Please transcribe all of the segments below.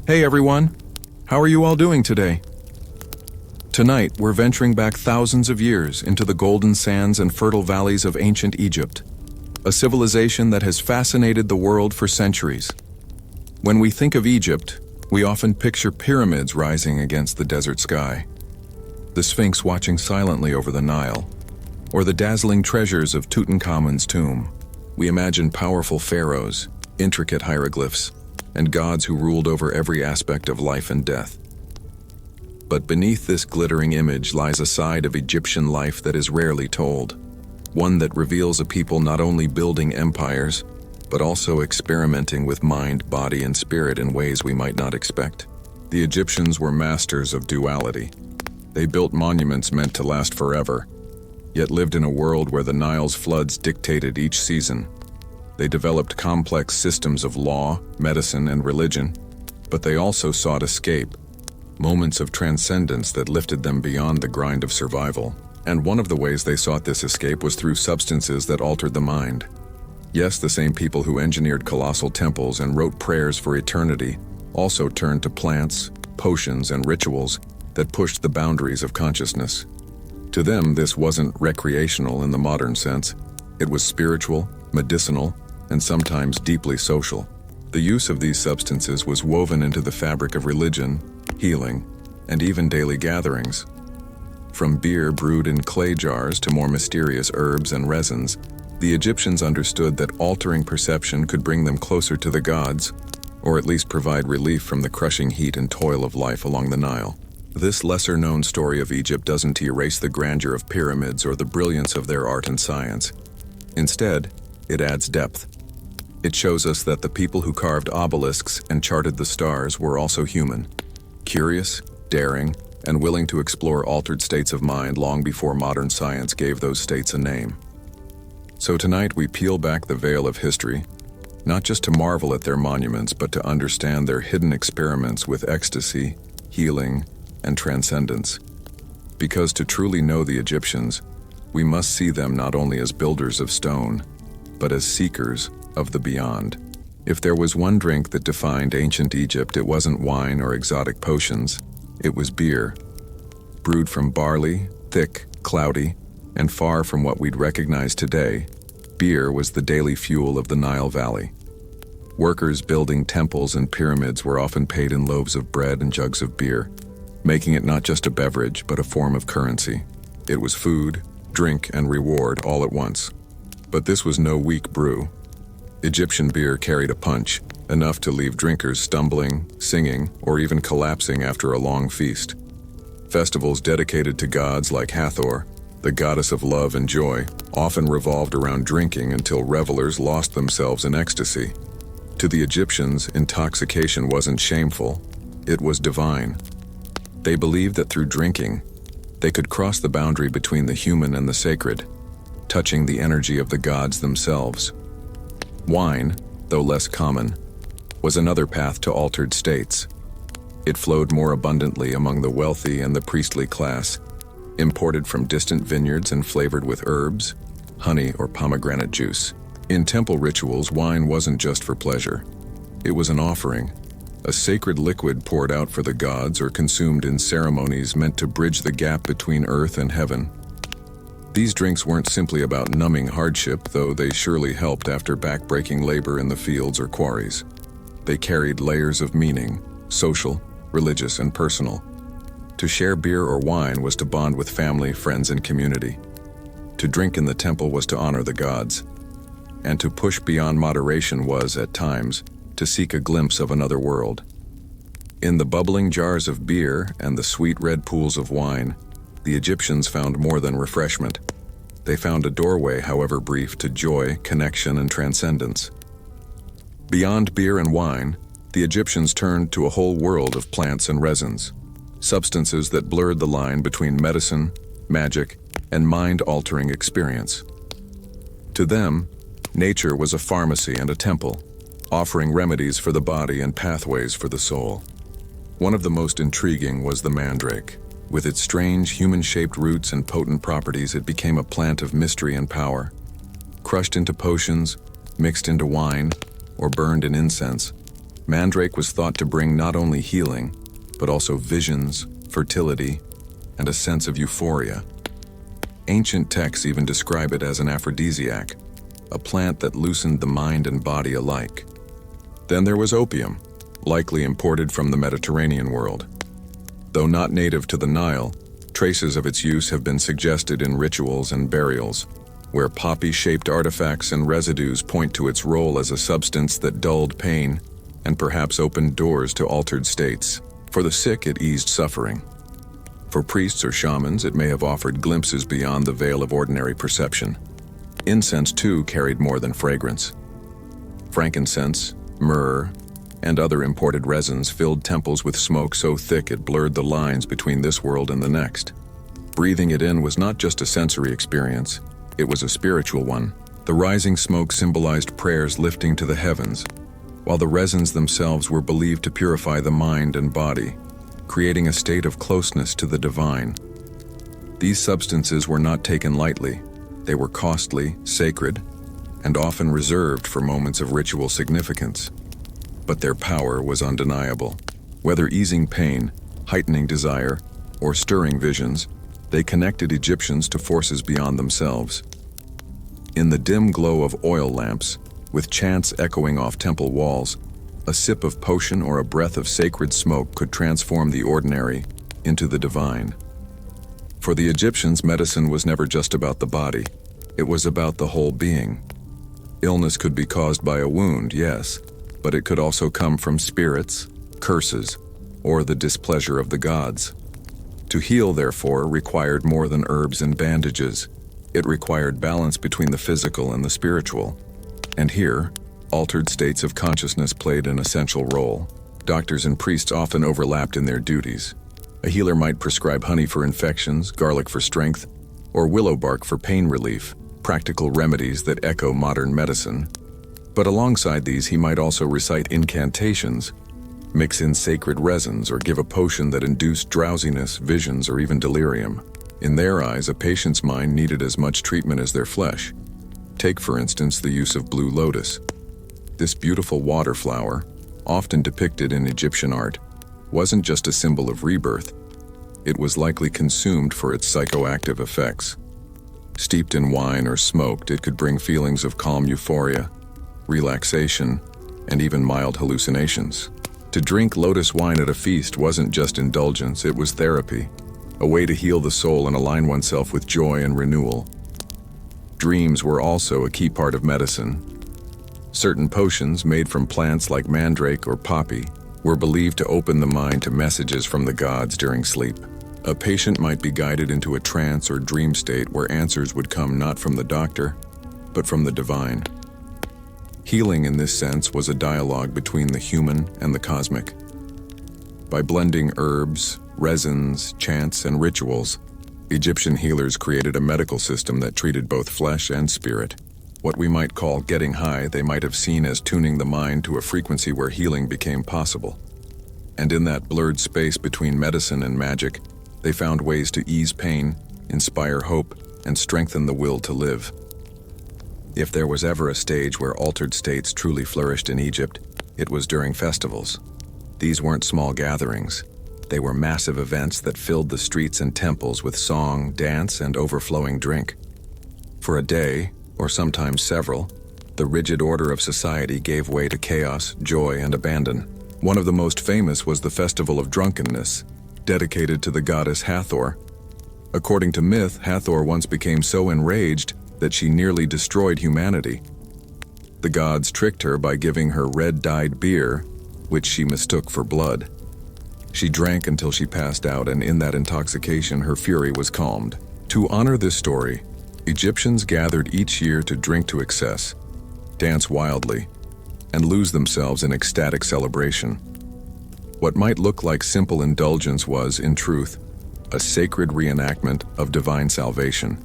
Hey everyone, how are you all doing today? Tonight, we're venturing back thousands of years into the golden sands and fertile valleys of ancient Egypt, a civilization that has fascinated the world for centuries. When we think of Egypt, we often picture pyramids rising against the desert sky, the Sphinx watching silently over the Nile, or the dazzling treasures of Tutankhamun's tomb. We imagine powerful pharaohs, intricate hieroglyphs, and gods who ruled over every aspect of life and death. But beneath this glittering image lies a side of Egyptian life that is rarely told, one that reveals a people not only building empires, but also experimenting with mind, body, and spirit in ways we might not expect. The Egyptians were masters of duality. They built monuments meant to last forever, yet lived in a world where the Nile's floods dictated each season. They developed complex systems of law, medicine, and religion, but they also sought escape, moments of transcendence that lifted them beyond the grind of survival. And one of the ways they sought this escape was through substances that altered the mind. Yes, the same people who engineered colossal temples and wrote prayers for eternity also turned to plants, potions, and rituals that pushed the boundaries of consciousness. To them, this wasn't recreational in the modern sense. It was spiritual, medicinal, and sometimes deeply social. The use of these substances was woven into the fabric of religion, healing, and even daily gatherings. From beer brewed in clay jars to more mysterious herbs and resins, the Egyptians understood that altering perception could bring them closer to the gods, or at least provide relief from the crushing heat and toil of life along the Nile. This lesser-known story of Egypt doesn't erase the grandeur of pyramids or the brilliance of their art and science. Instead, it adds depth. It shows us that the people who carved obelisks and charted the stars were also human, curious, daring, and willing to explore altered states of mind long before modern science gave those states a name. So tonight we peel back the veil of history, not just to marvel at their monuments, but to understand their hidden experiments with ecstasy, healing, and transcendence. Because to truly know the Egyptians, we must see them not only as builders of stone, but as seekers of the beyond. If there was one drink that defined ancient Egypt, it wasn't wine or exotic potions, it was beer. Brewed from barley, thick, cloudy, and far from what we'd recognize today, beer was the daily fuel of the Nile Valley. Workers building temples and pyramids were often paid in loaves of bread and jugs of beer, making it not just a beverage, but a form of currency. It was food, drink, and reward all at once. But this was no weak brew. Egyptian beer carried a punch, enough to leave drinkers stumbling, singing, or even collapsing after a long feast. Festivals dedicated to gods like Hathor, the goddess of love and joy, often revolved around drinking until revelers lost themselves in ecstasy. To the Egyptians, intoxication wasn't shameful, it was divine. They believed that through drinking, they could cross the boundary between the human and the sacred, touching the energy of the gods themselves. Wine, though less common, was another path to altered states. It flowed more abundantly among the wealthy and the priestly class, imported from distant vineyards and flavored with herbs, honey, or pomegranate juice. In temple rituals, wine wasn't just for pleasure. It was an offering, a sacred liquid poured out for the gods or consumed in ceremonies meant to bridge the gap between earth and heaven. These drinks weren't simply about numbing hardship, though they surely helped after back-breaking labor in the fields or quarries. They carried layers of meaning, social, religious, and personal. To share beer or wine was to bond with family, friends, and community. To drink in the temple was to honor the gods. And to push beyond moderation was, at times, to seek a glimpse of another world. In the bubbling jars of beer and the sweet red pools of wine, the Egyptians found more than refreshment. They found a doorway, however brief, to joy, connection, and transcendence. Beyond beer and wine, the Egyptians turned to a whole world of plants and resins, substances that blurred the line between medicine, magic, and mind-altering experience. To them, nature was a pharmacy and a temple, offering remedies for the body and pathways for the soul. One of the most intriguing was the mandrake. With its strange, human-shaped roots and potent properties, it became a plant of mystery and power. Crushed into potions, mixed into wine, or burned in incense, Mandrake was thought to bring not only healing, but also visions, fertility, and a sense of euphoria. Ancient texts even describe it as an aphrodisiac, a plant that loosened the mind and body alike. Then there was opium, likely imported from the Mediterranean world. Though not native to the Nile, traces of its use have been suggested in rituals and burials, where poppy-shaped artifacts and residues point to its role as a substance that dulled pain and perhaps opened doors to altered states. For the sick, it eased suffering. For priests or shamans, it may have offered glimpses beyond the veil of ordinary perception. Incense, too, carried more than fragrance. Frankincense, myrrh, and other imported resins filled temples with smoke so thick it blurred the lines between this world and the next. Breathing it in was not just a sensory experience, it was a spiritual one. The rising smoke symbolized prayers lifting to the heavens, while the resins themselves were believed to purify the mind and body, creating a state of closeness to the divine. These substances were not taken lightly. They were costly, sacred, and often reserved for moments of ritual significance. But their power was undeniable. Whether easing pain, heightening desire, or stirring visions, they connected Egyptians to forces beyond themselves. In the dim glow of oil lamps, with chants echoing off temple walls, a sip of potion or a breath of sacred smoke could transform the ordinary into the divine. For the Egyptians, medicine was never just about the body. It was about the whole being. Illness could be caused by a wound, yes, but it could also come from spirits, curses, or the displeasure of the gods. To heal, therefore, required more than herbs and bandages. It required balance between the physical and the spiritual. And here, altered states of consciousness played an essential role. Doctors and priests often overlapped in their duties. A healer might prescribe honey for infections, garlic for strength, or willow bark for pain relief, practical remedies that echo modern medicine. But alongside these, he might also recite incantations, mix in sacred resins, or give a potion that induced drowsiness, visions, or even delirium. In their eyes, a patient's mind needed as much treatment as their flesh. Take, for instance, the use of blue lotus. This beautiful water flower, often depicted in Egyptian art, wasn't just a symbol of rebirth. It was likely consumed for its psychoactive effects. Steeped in wine or smoked, it could bring feelings of calm euphoria, relaxation, and even mild hallucinations. To drink lotus wine at a feast wasn't just indulgence, it was therapy, a way to heal the soul and align oneself with joy and renewal. Dreams were also a key part of medicine. Certain potions made from plants like mandrake or poppy were believed to open the mind to messages from the gods during sleep. A patient might be guided into a trance or dream state where answers would come not from the doctor, but from the divine. Healing in this sense was a dialogue between the human and the cosmic. By blending herbs, resins, chants, and rituals, Egyptian healers created a medical system that treated both flesh and spirit. What we might call getting high, they might have seen as tuning the mind to a frequency where healing became possible. And in that blurred space between medicine and magic, they found ways to ease pain, inspire hope, and strengthen the will to live. If there was ever a stage where altered states truly flourished in Egypt, it was during festivals. These weren't small gatherings. They were massive events that filled the streets and temples with song, dance, and overflowing drink. For a day, or sometimes several, the rigid order of society gave way to chaos, joy, and abandon. One of the most famous was the Festival of Drunkenness, dedicated to the goddess Hathor. According to myth, Hathor once became so enraged that she nearly destroyed humanity. The gods tricked her by giving her red-dyed beer, which she mistook for blood. She drank until she passed out, and in that intoxication, her fury was calmed. To honor this story, Egyptians gathered each year to drink to excess, dance wildly, and lose themselves in ecstatic celebration. What might look like simple indulgence was, in truth, a sacred reenactment of divine salvation.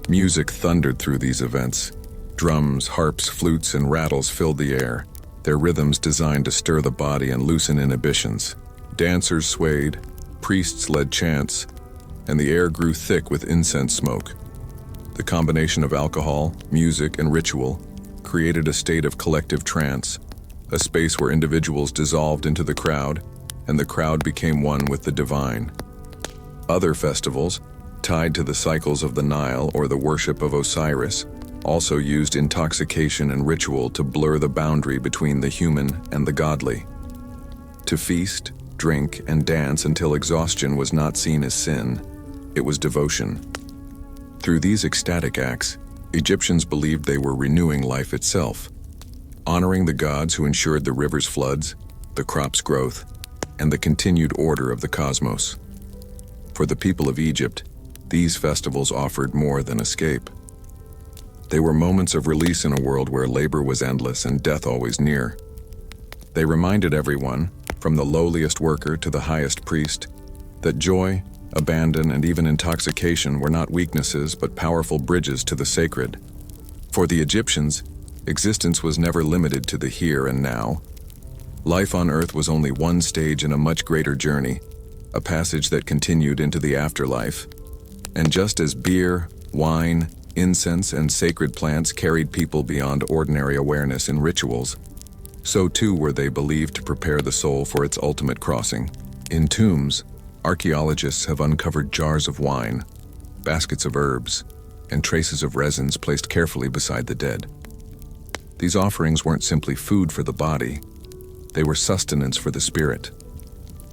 Music thundered through these events. Drums, harps, flutes, and rattles filled the air, their rhythms designed to stir the body and loosen inhibitions. Dancers swayed, priests led chants, and the air grew thick with incense smoke. The combination of alcohol, music, and ritual created a state of collective trance, a space where individuals dissolved into the crowd, and the crowd became one with the divine. Other festivals, tied to the cycles of the Nile or the worship of Osiris, also used intoxication and ritual to blur the boundary between the human and the godly. To feast, drink, and dance until exhaustion was not seen as sin, it was devotion. Through these ecstatic acts, Egyptians believed they were renewing life itself, honoring the gods who ensured the river's floods, the crops' growth, and the continued order of the cosmos. For the people of Egypt, these festivals offered more than escape. They were moments of release in a world where labor was endless and death always near. They reminded everyone, from the lowliest worker to the highest priest, that joy, abandon, and even intoxication were not weaknesses but powerful bridges to the sacred. For the Egyptians, existence was never limited to the here and now. Life on earth was only one stage in a much greater journey, a passage that continued into the afterlife. And just as beer, wine, incense, and sacred plants carried people beyond ordinary awareness in rituals, so too were they believed to prepare the soul for its ultimate crossing. In tombs, archaeologists have uncovered jars of wine, baskets of herbs, and traces of resins placed carefully beside the dead. These offerings weren't simply food for the body, they were sustenance for the spirit.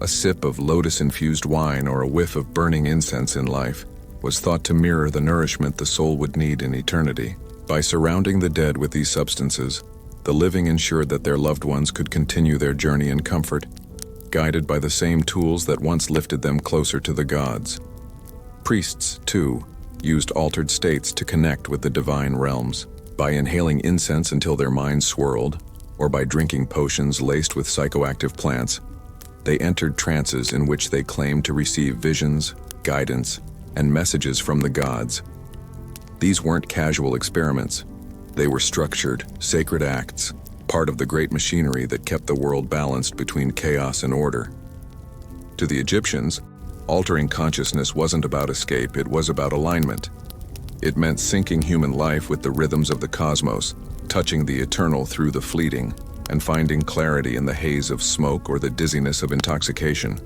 A sip of lotus-infused wine or a whiff of burning incense in life was thought to mirror the nourishment the soul would need in eternity. By surrounding the dead with these substances, the living ensured that their loved ones could continue their journey in comfort, guided by the same tools that once lifted them closer to the gods. Priests, too, used altered states to connect with the divine realms. By inhaling incense until their minds swirled, or by drinking potions laced with psychoactive plants, they entered trances in which they claimed to receive visions, guidance, and messages from the gods. These weren't casual experiments. They were structured, sacred acts, part of the great machinery that kept the world balanced between chaos and order. To the Egyptians, altering consciousness wasn't about escape, it was about alignment. It meant syncing human life with the rhythms of the cosmos, touching the eternal through the fleeting, and finding clarity in the haze of smoke or the dizziness of intoxication.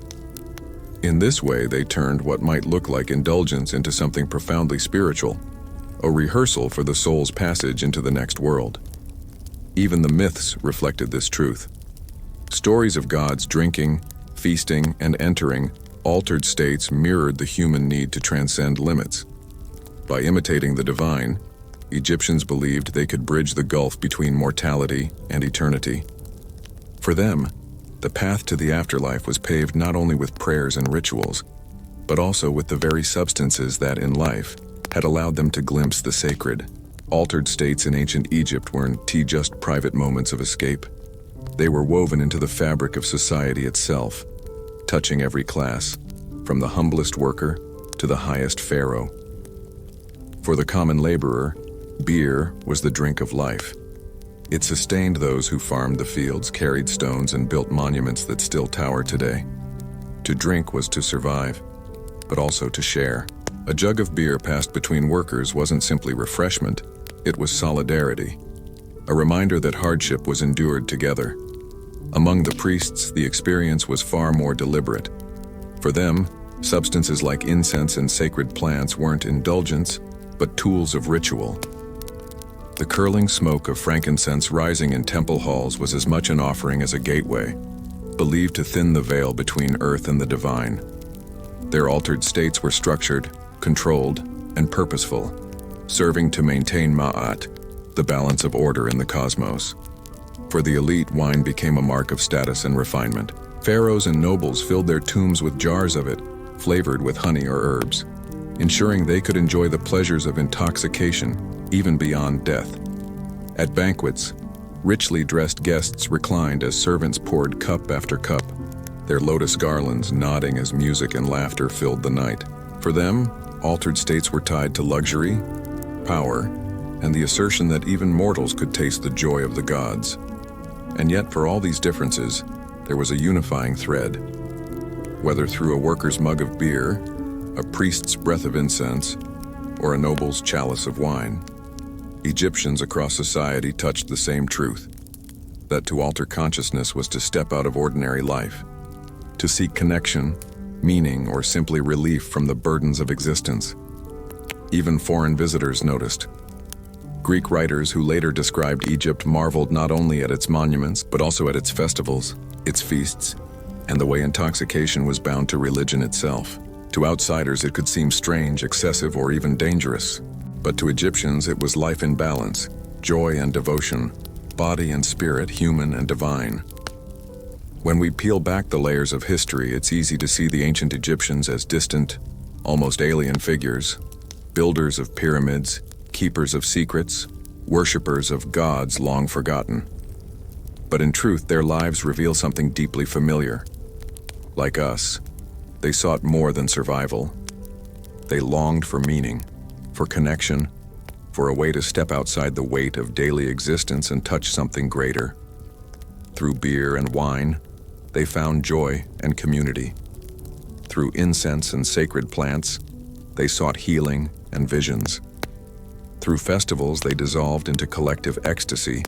In this way, they turned what might look like indulgence into something profoundly spiritual, a rehearsal for the soul's passage into the next world. Even the myths reflected this truth. Stories of gods drinking, feasting, and entering altered states mirrored the human need to transcend limits. By imitating the divine, Egyptians believed they could bridge the gulf between mortality and eternity. For them, the path to the afterlife was paved not only with prayers and rituals, but also with the very substances that, in life, had allowed them to glimpse the sacred. Altered states in ancient Egypt weren't just private moments of escape. They were woven into the fabric of society itself, touching every class, from the humblest worker to the highest pharaoh. For the common laborer, beer was the drink of life. It sustained those who farmed the fields, carried stones, and built monuments that still tower today. To drink was to survive, but also to share. A jug of beer passed between workers wasn't simply refreshment, it was solidarity, a reminder that hardship was endured together. Among the priests, the experience was far more deliberate. For them, substances like incense and sacred plants weren't indulgence, but tools of ritual. The curling smoke of frankincense rising in temple halls was as much an offering as a gateway, believed to thin the veil between earth and the divine. Their altered states were structured, controlled, and purposeful, serving to maintain ma'at, the balance of order in the cosmos. For the elite, wine became a mark of status and refinement. Pharaohs and nobles filled their tombs with jars of it, flavored with honey or herbs, ensuring they could enjoy the pleasures of intoxication even beyond death. At banquets, richly dressed guests reclined as servants poured cup after cup, their lotus garlands nodding as music and laughter filled the night. For them, altered states were tied to luxury, power, and the assertion that even mortals could taste the joy of the gods. And yet, for all these differences, there was a unifying thread. Whether through a worker's mug of beer, a priest's breath of incense, or a noble's chalice of wine, Egyptians across society touched the same truth. that to alter consciousness was to step out of ordinary life, to seek connection, meaning, or simply relief from the burdens of existence. Even foreign visitors noticed. Greek writers who later described Egypt marveled not only at its monuments, but also at its festivals, its feasts, and the way intoxication was bound to religion itself. To outsiders, it could seem strange, excessive, or even dangerous. But to Egyptians, it was life in balance, joy and devotion, body and spirit, human and divine. When we peel back the layers of history, it's easy to see the ancient Egyptians as distant, almost alien figures, builders of pyramids, keepers of secrets, worshippers of gods long forgotten. But in truth, their lives reveal something deeply familiar. Like us, they sought more than survival. They longed for meaning, for connection, for a way to step outside the weight of daily existence and touch something greater. Through beer and wine, they found joy and community. Through incense and sacred plants, they sought healing and visions. Through festivals, they dissolved into collective ecstasy,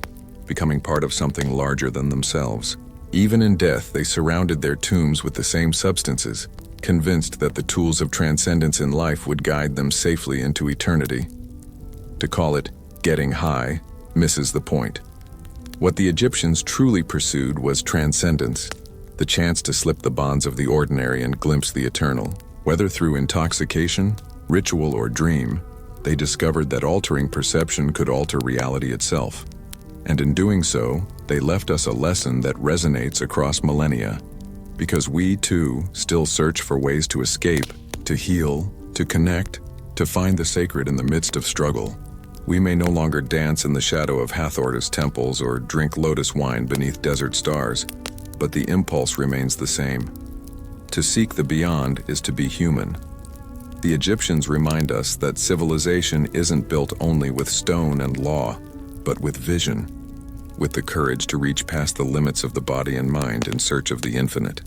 becoming part of something larger than themselves. Even in death, they surrounded their tombs with the same substances, convinced that the tools of transcendence in life would guide them safely into eternity. To call it getting high misses the point. What the Egyptians truly pursued was transcendence, the chance to slip the bonds of the ordinary and glimpse the eternal. Whether through intoxication, ritual, or dream, they discovered that altering perception could alter reality itself. And in doing so, they left us a lesson that resonates across millennia. Because we, too, still search for ways to escape, to heal, to connect, to find the sacred in the midst of struggle. We may no longer dance in the shadow of Hathor's temples or drink lotus wine beneath desert stars, but the impulse remains the same. To seek the beyond is to be human. The Egyptians remind us that civilization isn't built only with stone and law, but with vision, with the courage to reach past the limits of the body and mind in search of the infinite.